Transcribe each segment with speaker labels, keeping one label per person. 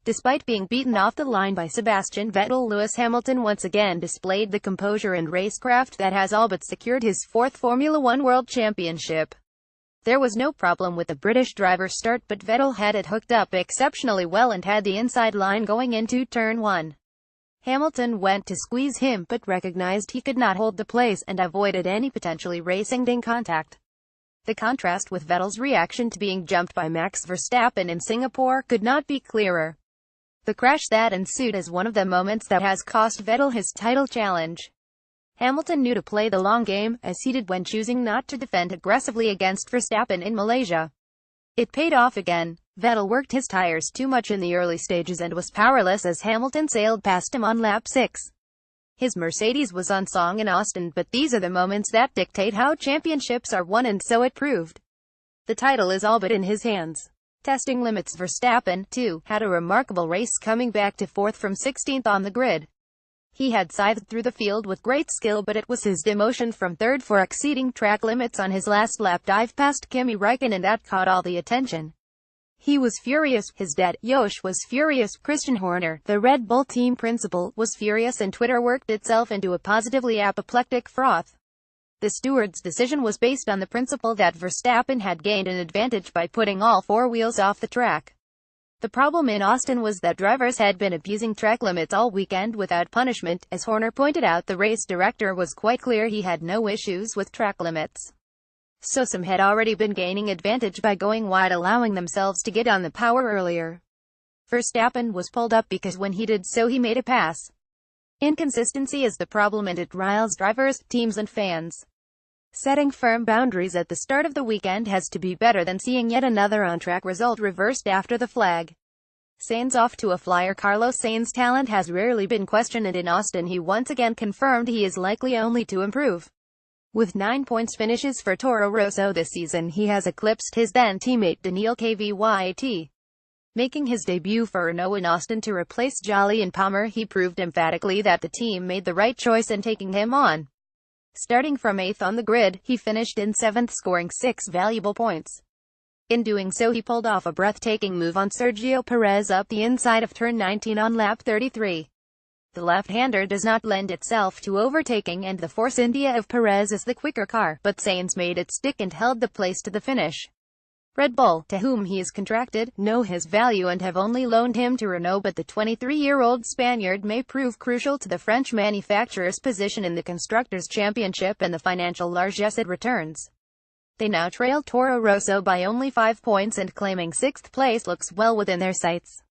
Speaker 1: Despite being beaten off the line by Sebastian Vettel, Lewis Hamilton once again displayed the composure and racecraft that has all but secured his fourth Formula One World Championship. There was no problem with the British driver's start, but Vettel had it hooked up exceptionally well and had the inside line going into turn 1. Hamilton went to squeeze him, but recognized he could not hold the place, and avoided any potentially racing contact. The contrast with Vettel's reaction to being jumped by Max Verstappen in Singapore could not be clearer. The crash that ensued is one of the moments that has cost Vettel his title challenge. Hamilton knew to play the long game, as he did when choosing not to defend aggressively against Verstappen in Malaysia. It paid off again. Vettel worked his tires too much in the early stages and was powerless as Hamilton sailed past him on lap 6. His Mercedes was on song in Austin, but these are the moments that dictate how championships are won, and so it proved. The title is all but in his hands. Testing limits. Verstappen, too, had a remarkable race, coming back to 4th from 16th on the grid. He had scythed through the field with great skill, but it was his demotion from 3rd for exceeding track limits on his last lap dive past Kimi Räikkönen that caught all the attention. He was furious, his dad, Josh, was furious, Christian Horner, the Red Bull team principal, was furious, and Twitter worked itself into a positively apoplectic froth. The steward's decision was based on the principle that Verstappen had gained an advantage by putting all 4 wheels off the track. The problem in Austin was that drivers had been abusing track limits all weekend without punishment. As Horner pointed out, the race director was quite clear he had no issues with track limits. So some had already been gaining advantage by going wide, allowing themselves to get on the power earlier. Verstappen was pulled up because when he did so he made a pass. Inconsistency is the problem, and it riles drivers, teams and fans. Setting firm boundaries at the start of the weekend has to be better than seeing yet another on-track result reversed after the flag. Sainz off to a flyer. Carlos Sainz's talent has rarely been questioned, and in Austin he once again confirmed he is likely only to improve. With 9 points finishes for Toro Rosso this season, he has eclipsed his then-teammate Daniil Kvyat. Making his debut for Renault in Austin to replace Jolly and Palmer, he proved emphatically that the team made the right choice in taking him on. Starting from 8th on the grid, he finished in 7th, scoring 6 valuable points. In doing so, he pulled off a breathtaking move on Sergio Perez up the inside of turn 19 on lap 33. The left-hander does not lend itself to overtaking, and the Force India of Perez is the quicker car, but Sainz made it stick and held the place to the finish. Red Bull, to whom he is contracted, know his value and have only loaned him to Renault, but the 23-year-old Spaniard may prove crucial to the French manufacturer's position in the Constructors' Championship and the financial largesse it returns. They now trail Toro Rosso by only 5 points, and claiming 6th place looks well within their sights.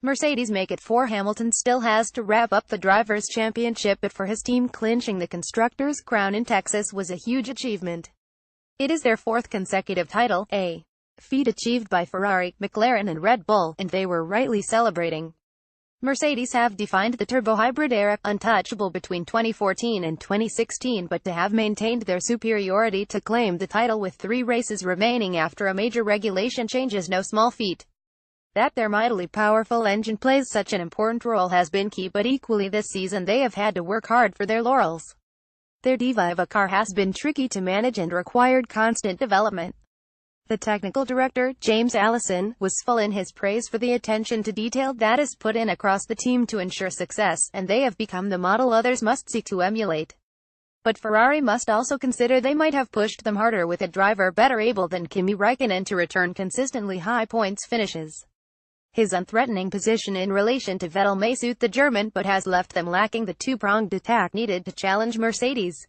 Speaker 1: Mercedes make it 4. Hamilton still has to wrap up the Drivers' Championship, but for his team, clinching the Constructors' crown in Texas was a huge achievement. It is their 4th consecutive title, a feat achieved by Ferrari, McLaren and Red Bull, and they were rightly celebrating. Mercedes have defined the turbo-hybrid era, untouchable between 2014 and 2016, but to have maintained their superiority to claim the title with 3 races remaining after a major regulation change is no small feat. That their mightily powerful engine plays such an important role has been key, but equally this season they have had to work hard for their laurels. Their diva of a car has been tricky to manage and required constant development. The technical director, James Allison, was full in his praise for the attention to detail that is put in across the team to ensure success, and they have become the model others must seek to emulate. But Ferrari must also consider they might have pushed them harder with a driver better able than Kimi Räikkönen to return consistently high points finishes. His unthreatening position in relation to Vettel may suit the German, but has left them lacking the two-pronged attack needed to challenge Mercedes.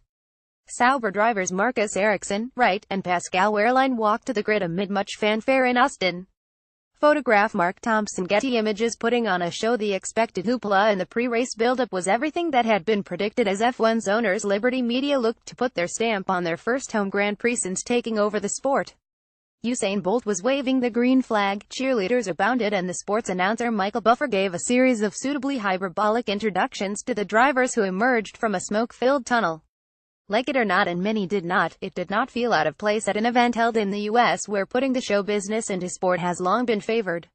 Speaker 1: Sauber drivers Marcus Ericsson, right, and Pascal Wehrlein walked to the grid amid much fanfare in Austin. Photograph Mark Thompson. Getty Images. Putting on a show. The expected hoopla in the pre-race build-up was everything that had been predicted as F1's owners Liberty Media looked to put their stamp on their first home Grand Prix since taking over the sport. Usain Bolt was waving the green flag, cheerleaders abounded, and the sports announcer Michael Buffer gave a series of suitably hyperbolic introductions to the drivers who emerged from a smoke-filled tunnel. Like it or not, and many did not, it did not feel out of place at an event held in the US where putting the show business into sport has long been favored.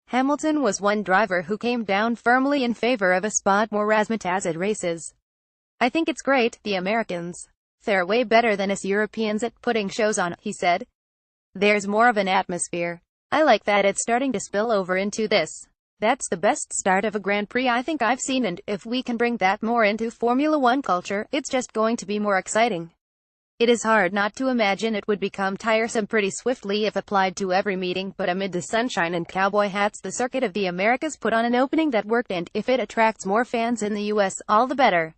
Speaker 1: Hamilton was one driver who came down firmly in favor of a spot more razzmatazz at races. "I think it's great, the Americans. They're way better than us Europeans at putting shows on," he said. "There's more of an atmosphere. I like that it's starting to spill over into this. That's the best start of a Grand Prix I think I've seen, and if we can bring that more into Formula One culture, it's just going to be more exciting. It is hard not to imagine it would become tiresome pretty swiftly if applied to every meeting, but amid the sunshine and cowboy hats, the Circuit of the Americas put on an opening that worked, and if it attracts more fans in the US, all the better.